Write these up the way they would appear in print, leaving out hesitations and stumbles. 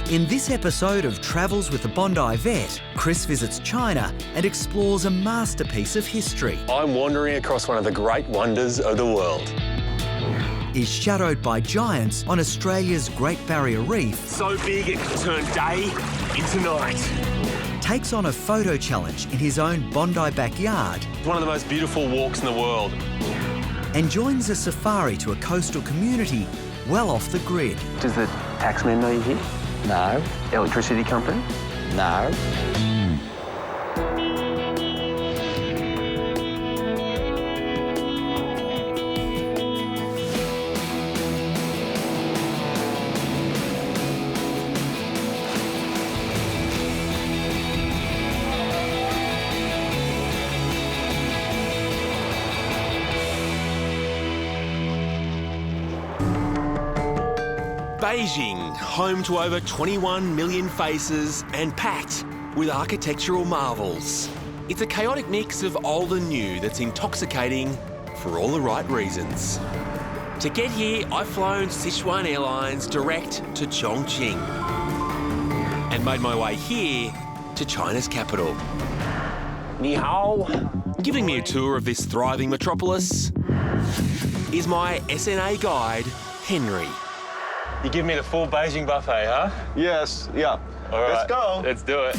In this episode of Travels with the Bondi Vet, Chris visits China and explores a masterpiece of history. I'm wandering across one of the great wonders of the world. Is shadowed by giants on Australia's Great Barrier Reef. So big it can turn day into night. Takes on a photo challenge in his own Bondi backyard. It's one of the most beautiful walks in the world. And joins a safari to a coastal community well off the grid. Does the taxman know you're here? No. Electricity company? No. Beijing, home to over 21 million faces and packed with architectural marvels. It's a chaotic mix of old and new that's intoxicating for all the right reasons. To get here, I've flown Sichuan Airlines direct to Chongqing and made my way here to China's capital. Ni hao. Giving me a tour of this thriving metropolis is my SNA guide, Henry. You give me the full Beijing buffet, huh? Yes, yeah. All right, let's go. Let's do it.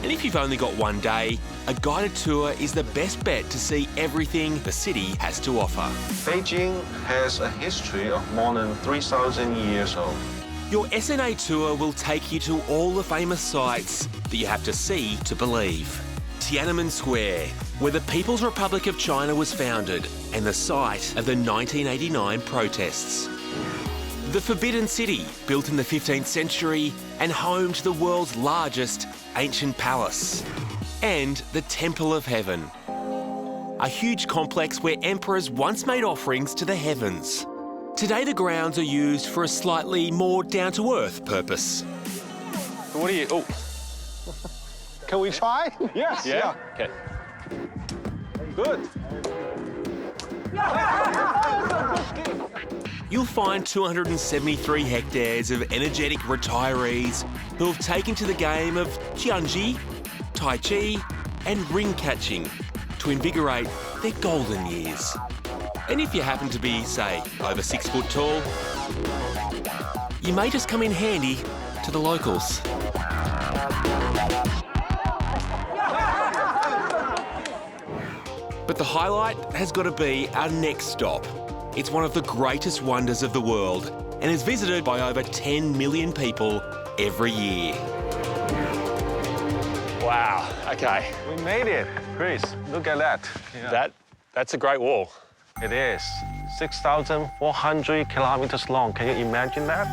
And if you've only got one day, a guided tour is the best bet to see everything the city has to offer. Beijing has a history of more than 3,000 years old. Your SNA tour will take you to all the famous sites that you have to see to believe. Tiananmen Square, where the People's Republic of China was founded, and the site of the 1989 protests. The Forbidden City, built in the 15th century and home to the world's largest ancient palace. And the Temple of Heaven, a huge complex where emperors once made offerings to the heavens. Today the grounds are used for a slightly more down-to-earth purpose. What are you... Oh. Can we try? Yes. Yeah? Okay. Good. You'll find 273 hectares of energetic retirees who have taken to the game of Jiangji, Tai Chi and ring catching to invigorate their golden years. And if you happen to be, say, over 6 foot tall, you may just come in handy to the locals. But the highlight has got to be our next stop. It's one of the greatest wonders of the world and is visited by over 10 million people every year. Wow, okay. We made it. Chris, look at that. Yeah. That's a great wall. It is 6,400 kilometers long. Can you imagine that?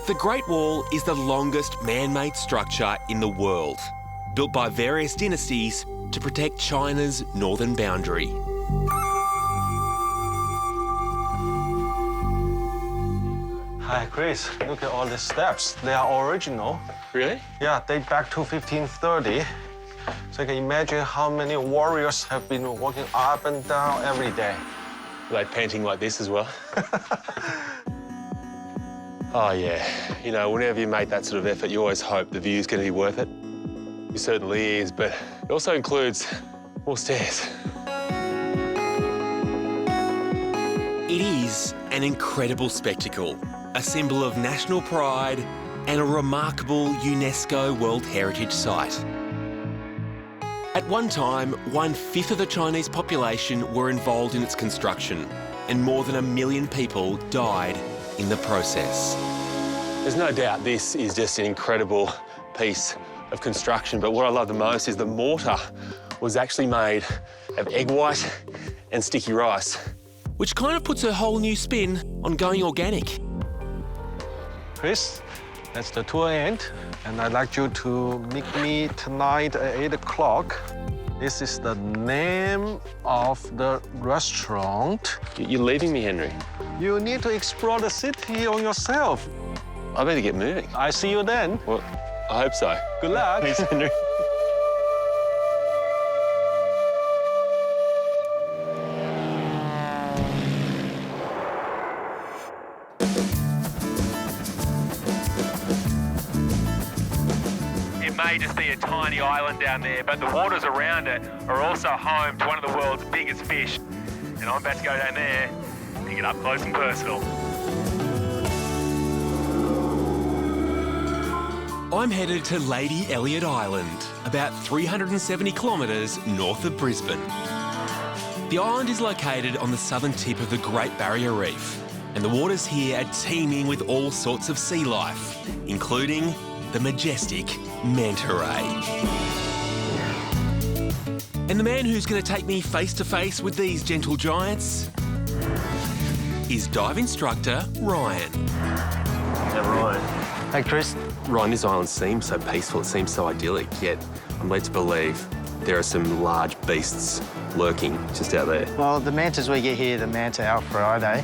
The Great Wall is the longest man-made structure in the world, built by various dynasties to protect China's northern boundary. Hi, Chris. Look at all the steps. They are original. Really? Yeah, date back to 1530. So you can imagine how many warriors have been walking up and down every day. Are they panting like this as well? Oh, yeah. You know, whenever you make that sort of effort, you always hope the view's going to be worth it. It certainly is, but it also includes more stairs. It is an incredible spectacle, a symbol of national pride and a remarkable UNESCO World Heritage Site. At one time, 1/5 of the Chinese population were involved in its construction, and more than 1 million people died in the process. There's no doubt this is just an incredible piece of construction, but what I love the most is the mortar was actually made of egg white and sticky rice, which kind of puts a whole new spin on going organic. Chris, that's the tour end, and I'd like you to meet me tonight at 8 o'clock. This is the name of the restaurant. You're leaving me, Henry. You need to explore the city on yourself. I better get moving. I see you then. Well, I hope so. Good luck. Thanks, Henry. may just be a tiny island down there, but the waters around it are also home to one of the world's biggest fish. And I'm about to go down there and get up close and personal. I'm headed to Lady Elliot Island, about 370 kilometres north of Brisbane. The island is located on the southern tip of the Great Barrier Reef, and the waters here are teeming with all sorts of sea life, including the majestic manta ray. And the man who's going to take me face to face with these gentle giants is dive instructor Ryan. Hey, Ryan. Hey, Chris. Ryan, this island seems so peaceful, it seems so idyllic, yet I'm led to believe there are some large beasts lurking just out there. Well, the mantas we get here, the manta alfridae,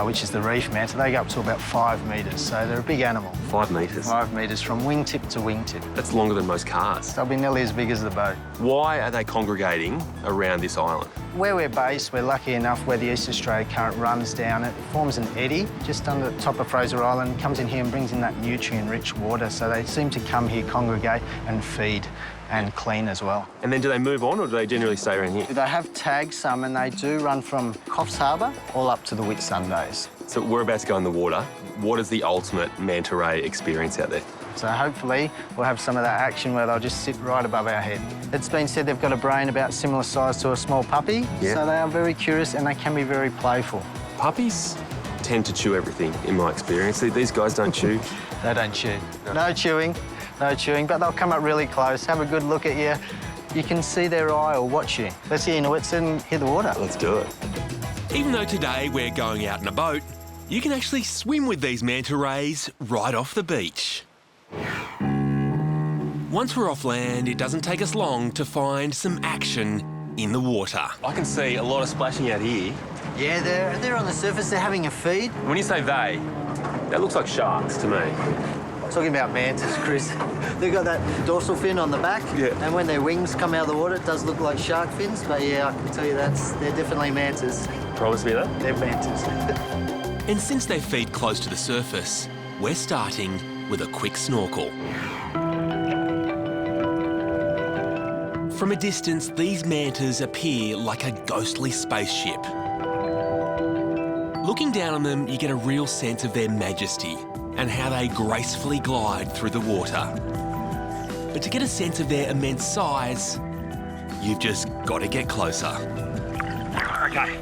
which is the reef manta, they go up to about 5 metres, so they're a big animal. 5 metres? 5 metres from wingtip to wingtip. That's longer than most cars. They'll be nearly as big as the boat. Why are they congregating around this island? Where we're based, we're lucky enough where the East Australia Current runs down it. It forms an eddy just under the top of Fraser Island, comes in here and brings in that nutrient-rich water, so they seem to come here, congregate and feed and clean as well. And then do they move on or do they generally stay around here? They have tags, some, and they do run from Coffs Harbour all up to the Whitsundays. So we're about to go in the water. What is the ultimate manta ray experience out there? So hopefully we'll have some of that action where they'll just sit right above our head. It's been said they've got a brain about similar size to a small puppy, so they are very curious and they can be very playful. Puppies tend to chew everything, in my experience. These guys don't chew. They don't chew. No chewing, no chewing, but they'll come up really close, have a good look at you. You can see their eye or watch you. Let's get into it and hit the water. Let's do it. Even though today we're going out in a boat, you can actually swim with these manta rays right off the beach. Once we're off land, it doesn't take us long to find some action in the water. I can see a lot of splashing out here. Yeah, they're on the surface, they're having a feed. When you say they, that looks like sharks to me. Talking about mantas, Chris. They've got that dorsal fin on the back, and when their wings come out of the water, it does look like shark fins, but yeah, I can tell you they're definitely mantas. Promise me that? They're mantas. And since they feed close to the surface, we're starting with a quick snorkel. From a distance, these mantas appear like a ghostly spaceship. Looking down on them, you get a real sense of their majesty and how they gracefully glide through the water. But to get a sense of their immense size, you've just got to get closer. Okay,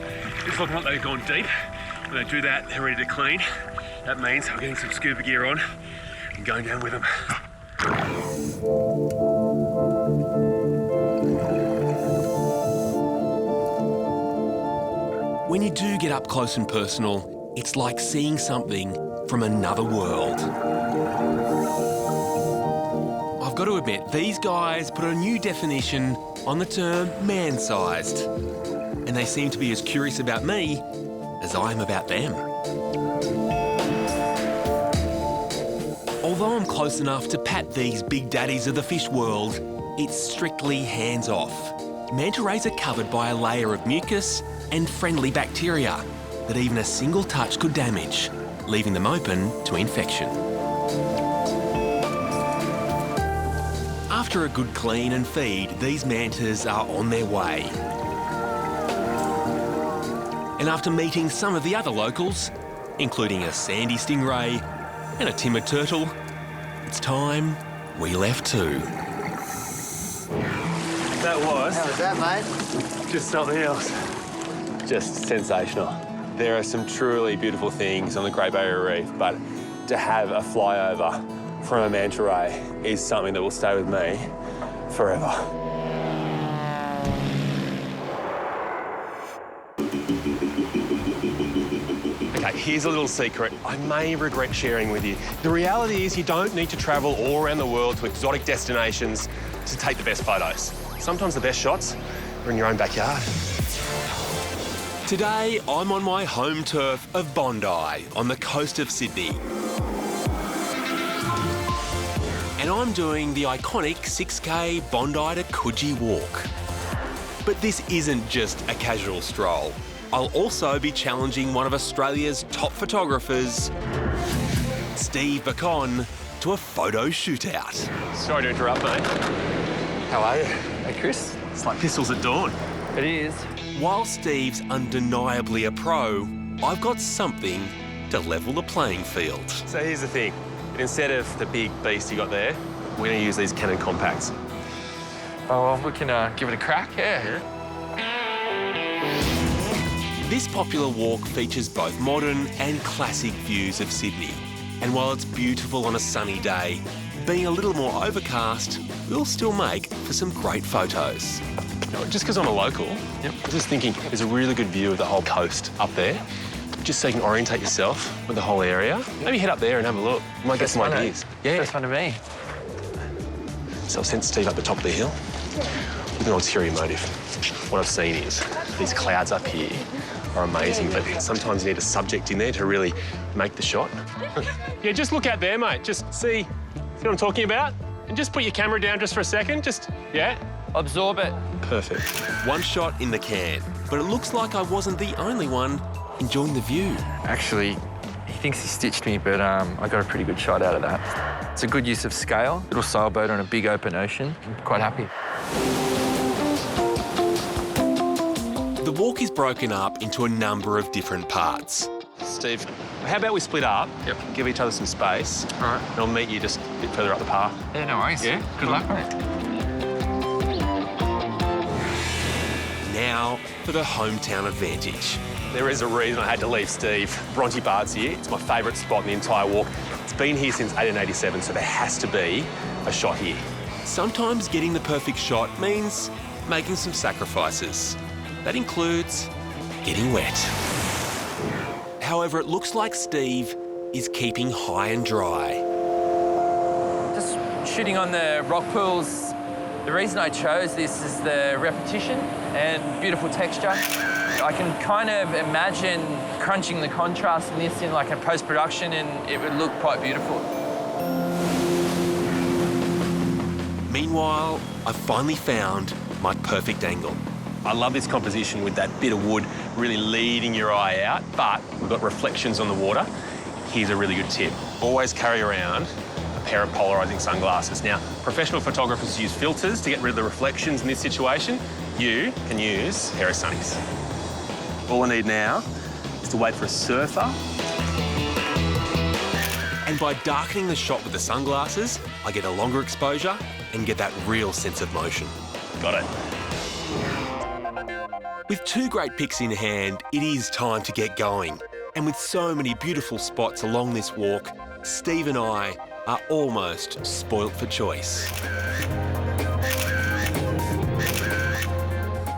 it's looking like they've gone deep. When they do that, they're ready to clean. That means I'm getting some scuba gear on and going down with them. When you do get up close and personal, it's like seeing something from another world. I've got to admit, these guys put a new definition on the term man-sized, and they seem to be as curious about me as I am about them. Although I'm close enough to pat these big daddies of the fish world, it's strictly hands-off. Manta rays are covered by a layer of mucus and friendly bacteria that even a single touch could damage, leaving them open to infection. After a good clean and feed, these mantas are on their way. And after meeting some of the other locals, including a sandy stingray and a timid turtle, it's time we left too. That was How was that, mate? just something else. Just sensational. There are some truly beautiful things on the Great Barrier Reef, but to have a flyover from a manta ray is something that will stay with me forever. Okay, here's a little secret I may regret sharing with you. The reality is you don't need to travel all around the world to exotic destinations to take the best photos. Sometimes the best shots are in your own backyard. Today, I'm on my home turf of Bondi on the coast of Sydney. And I'm doing the iconic 6K Bondi to Coogee walk. But this isn't just a casual stroll. I'll also be challenging one of Australia's top photographers, Steve Bacon, to a photo shootout. Sorry to interrupt, mate. How are you? Hey, Chris. It's like pistols at dawn. It is. While Steve's undeniably a pro, I've got something to level the playing field. So here's the thing. Instead of the big beast you got there, we're going to use these Canon compacts. Oh, well, we can give it a crack, yeah. This popular walk features both modern and classic views of Sydney. And while it's beautiful on a sunny day, being a little more overcast will still make for some great photos. Just because I'm a local, I'm just thinking there's a really good view of the whole coast up there. Just so you can orientate yourself with the whole area. Maybe head up there and have a look. You might get some ideas. Yeah. First one to me. So I've sent Steve up the top of the hill with an ulterior motive. What I've seen is these clouds up here are amazing, but sometimes you need a subject in there to really make the shot. Yeah, just look out there, mate. Just see what I'm talking about? And just put your camera down just for a second. Just, yeah. Absorb it. Perfect. One shot in the can, but it looks like I wasn't the only one enjoying the view. Actually, he thinks he stitched me, but I got a pretty good shot out of that. It's a good use of scale. Little sailboat on a big open ocean. I'm quite happy. The walk is broken up into a number of different parts. Steve, how about we split up, give each other some space, All right. and I'll meet you just a bit further up the path. Yeah, no worries. Yeah? Good luck, mate. Now for the hometown advantage. There is a reason I had to leave Steve. Bronte Bard's here. It's my favourite spot in the entire walk. It's been here since 1887, so there has to be a shot here. Sometimes getting the perfect shot means making some sacrifices. That includes getting wet. However, it looks like Steve is keeping high and dry. Just shooting on the rock pools. The reason I chose this is the repetition and beautiful texture. I can kind of imagine crunching the contrast in this in like a post-production and it would look quite beautiful. Meanwhile, I've finally found my perfect angle. I love this composition with that bit of wood really leading your eye out, but we've got reflections on the water. Here's a really good tip. Always carry around a pair of polarising sunglasses. Now, professional photographers use filters to get rid of the reflections in this situation. You can use a pair of sunnies. All I need now is to wait for a surfer. And by darkening the shot with the sunglasses, I get a longer exposure and get that real sense of motion. Got it. With two great pics in hand, it is time to get going. And with so many beautiful spots along this walk, Steve and I are almost spoilt for choice.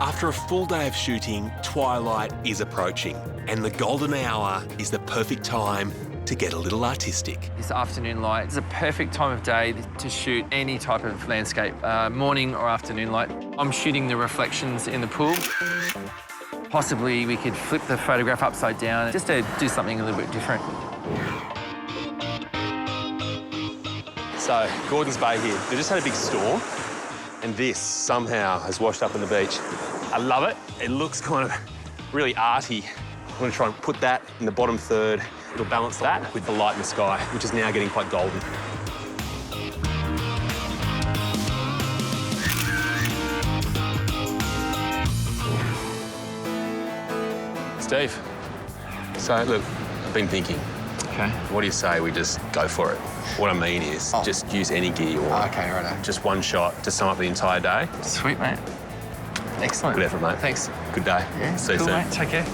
After a full day of shooting, twilight is approaching, and the golden hour is the perfect time to get a little artistic. This afternoon light is a perfect time of day to shoot any type of landscape, morning or afternoon light. I'm shooting the reflections in the pool. Possibly we could flip the photograph upside down just to do something a little bit different. So, Gordon's Bay here. They just had a big storm, and this somehow has washed up on the beach. I love it. It looks kind of really arty. I'm going to try and put that in the bottom third. It'll balance that with the light in the sky, which is now getting quite golden. Steve, so look, I've been thinking. Okay. What do you say we just go for it? What I mean is just use any gear you want. Okay, righto. Just one shot to sum up the entire day. Sweet, mate. Excellent. Good effort, mate. Thanks. Good day. Yeah, See you cool, soon. mate. Take care.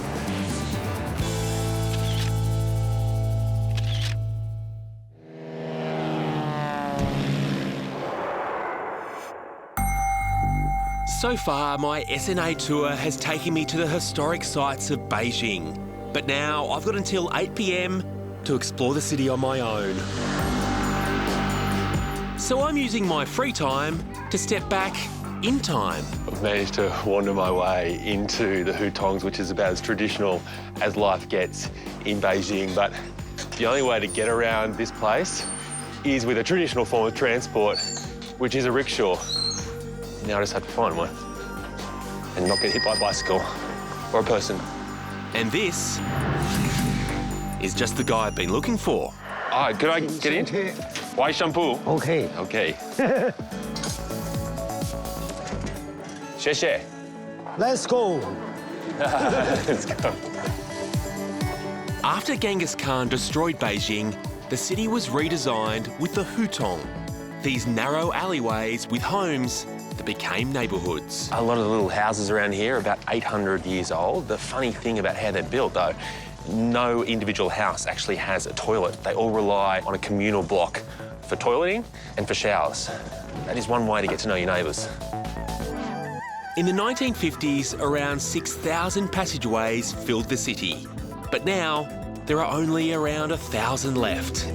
So far, my SNA tour has taken me to the historic sites of Beijing. But now I've got until 8 p.m. to explore the city on my own. So I'm using my free time to step back in time. I've managed to wander my way into the hutongs, which is about as traditional as life gets in Beijing. But the only way to get around this place is with a traditional form of transport, which is a rickshaw. Now I just have to find one and not get hit by a bicycle or a person. And this is just the guy I've been looking for. Oh, could I get in? White shampoo. Okay. Okay. 谢谢. Let's go. Let's go. After Genghis Khan destroyed Beijing, the city was redesigned with the hutong, these narrow alleyways with homes that became neighbourhoods. A lot of the little houses around here are about 800 years old. The funny thing about how they're built, though, no individual house actually has a toilet. They all rely on a communal block for toileting and for showers. That is one way to get to know your neighbours. In the 1950s, around 6,000 passageways filled the city. But now, there are only around 1,000 left.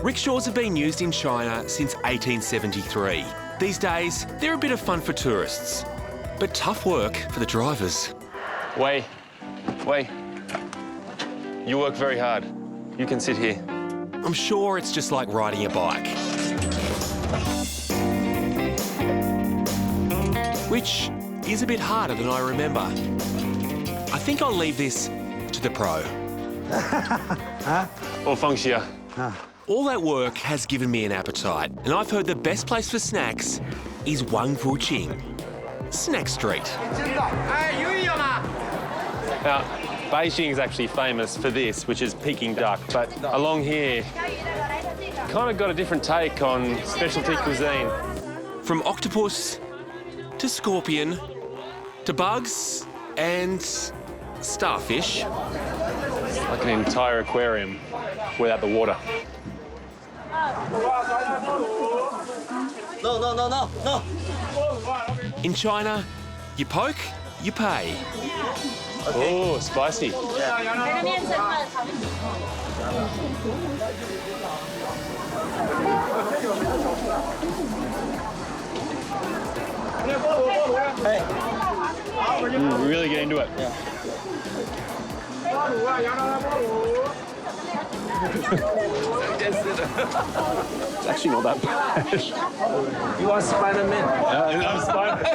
Rickshaws have been used in China since 1873. These days, they're a bit of fun for tourists, but tough work for the drivers. Wei. You work very hard. You can sit here. I'm sure it's just like riding a bike. Which is a bit harder than I remember. I think I'll leave this to the pro. Or feng shui. All that work has given me an appetite, and I've heard the best place for snacks is Wang Fu Qing, Snack Street. Now, Beijing is actually famous for this, which is Peking duck, but along here, kind of got a different take on specialty cuisine. From octopus to scorpion to bugs and starfish. Like an entire aquarium without the water. No. In China, you poke, you pay. Oh, spicy. Really get into it. It's actually not that bad. You are Spider-Man. I'm Spider-Man.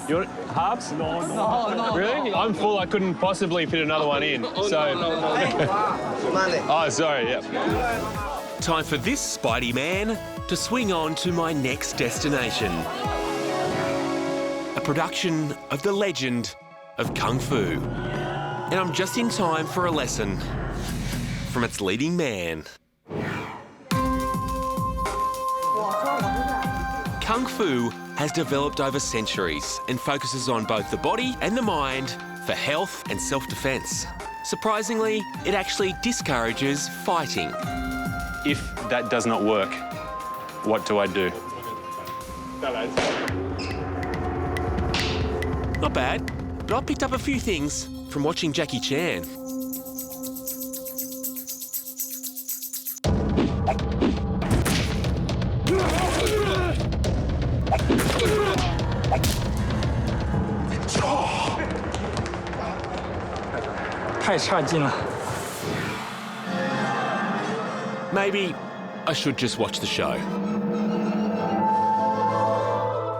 You want halves? No. Really? I'm full. I couldn't possibly fit another one in. So. Oh, sorry. Yep. Time for this Spidey man to swing on to my next destination. A production of the legend of Kung Fu. And I'm just in time for a lesson from its leading man. Kung Fu has developed over centuries and focuses on both the body and the mind for health and self-defense. Surprisingly, it actually discourages fighting. If that does not work, what do I do? Not bad, but I picked up a few things from watching Jackie Chan. Maybe I should just watch the show.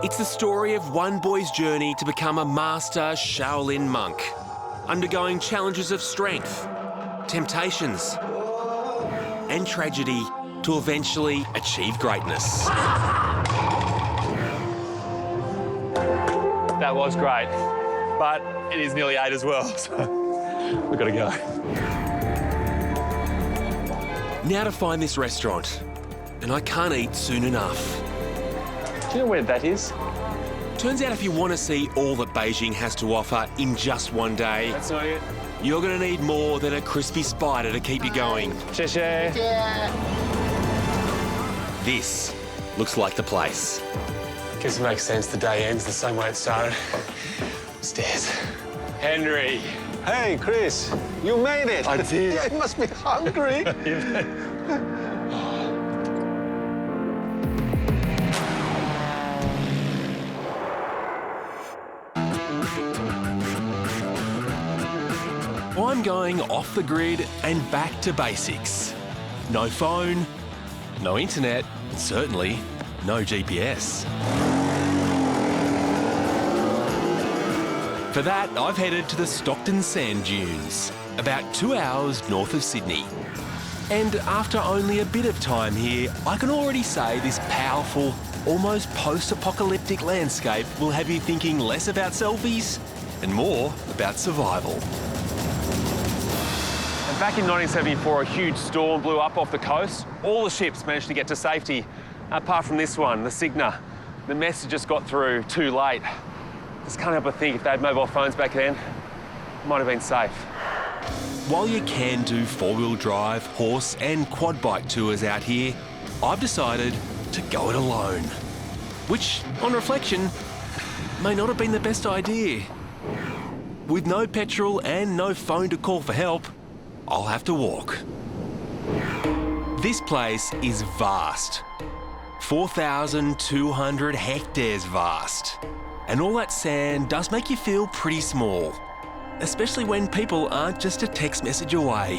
It's the story of one boy's journey to become a master Shaolin monk, undergoing challenges of strength, temptations, and tragedy to eventually achieve greatness. That was great, but it is nearly 8 as well, so we've got to go. Now to find this restaurant, and I can't eat soon enough. Do you know where that is? Turns out if you want to see all that Beijing has to offer in just one day, That's not it. you're going to need more than a crispy spider to keep you going. Share. This looks like the place. Guess it makes sense. The day ends the same way it started. Stairs. Henry. Hey, Chris, you made it. I did. Yeah, you must be hungry. I'm going off the grid and back to basics. No phone, no internet, and certainly no GPS. For that, I've headed to the Stockton Sand Dunes. about 2 hours north of Sydney. And after only a bit of time here, I can already say this powerful, almost post-apocalyptic landscape will have you thinking less about selfies and more about survival. And back in 1974, a huge storm blew up off the coast. All the ships managed to get to safety, apart from this one, the Cygna. The message just got through too late. Just can't help but think if they had mobile phones back then, it might have been safe. While you can do four-wheel drive, horse and quad bike tours out here, I've decided to go it alone. Which, on reflection, may not have been the best idea. With no petrol and no phone to call for help, I'll have to walk. This place is vast. 4,200 hectares vast. And all that sand does make you feel pretty small, especially when people aren't just a text message away.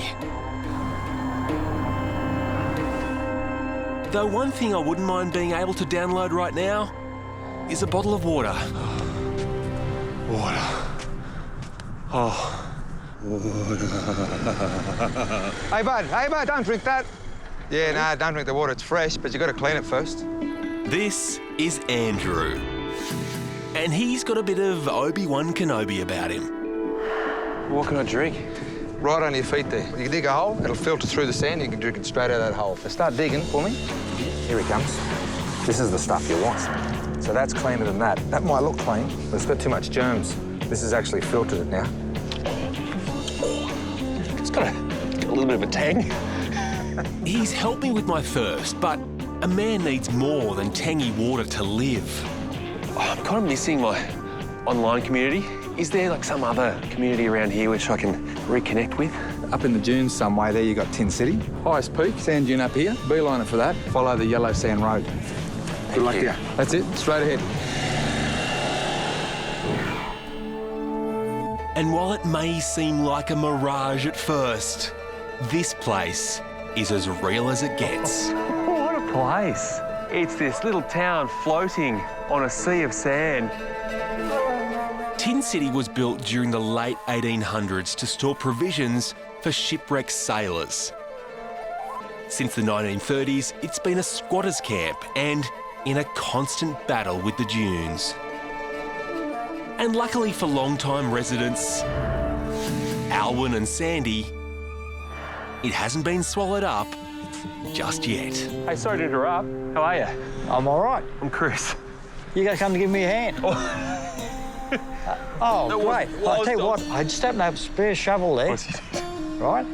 Though one thing I wouldn't mind being able to download right now is a bottle of water. Water. Oh. Hey bud, don't drink that. Yeah, no, don't drink the water. It's fresh, but you got to clean it first. This is Andrew. And he's got a bit of Obi-Wan Kenobi about him. What can I drink? Right on your feet there. You dig a hole, it'll filter through the sand, you can drink it straight out of that hole. So start digging for me. Here he comes. This is the stuff you want. So that's cleaner than that. That might look clean, but it's got too much germs. This has actually filtered it now. It's got a little bit of a tang. He's helped me with my thirst, but a man needs more than tangy water to live. Oh, I'm kind of missing my online community. Is there like some other community around here which I can reconnect with? Up in the dunes some way there, you got Tin City. Highest peak, sand dune up here. Beeline it for that. Follow the yellow sand road. Good luck to you. That's it, straight ahead. And while it may seem like a mirage at first, this place is as real as it gets. What a place. It's this little town floating on a sea of sand. Tin City was built during the late 1800s to store provisions for shipwrecked sailors. Since the 1930s, it's been a squatters' camp and in a constant battle with the dunes. And luckily for long-time residents, Alwyn and Sandy, it hasn't been swallowed up just yet. Hey, sorry to interrupt. How are you? I'm all right. I'm Chris. You got to come to give me a hand. Oh, No, great. I'll tell you what, I just happen to have a spare shovel there, right?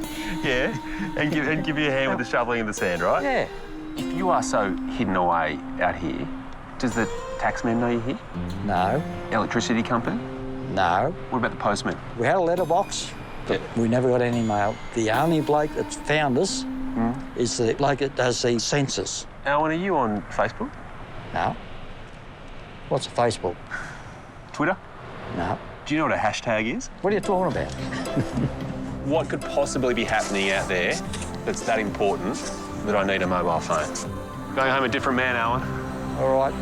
Yeah, and give you a hand with the shoveling of the sand, right? Yeah. If you are so hidden away out here, does the taxman know you're here? No, Electricity company? no. What about the postman? We had a letterbox, but we never got any mail. The only bloke that's found us is the bloke that does the census. Alan, are you on Facebook? No. What's a Facebook? Twitter? No. Do you know what a hashtag is? What are you talking about? What could possibly be happening out there that's that important that I need a mobile phone? Going home a different man, Alan. All right.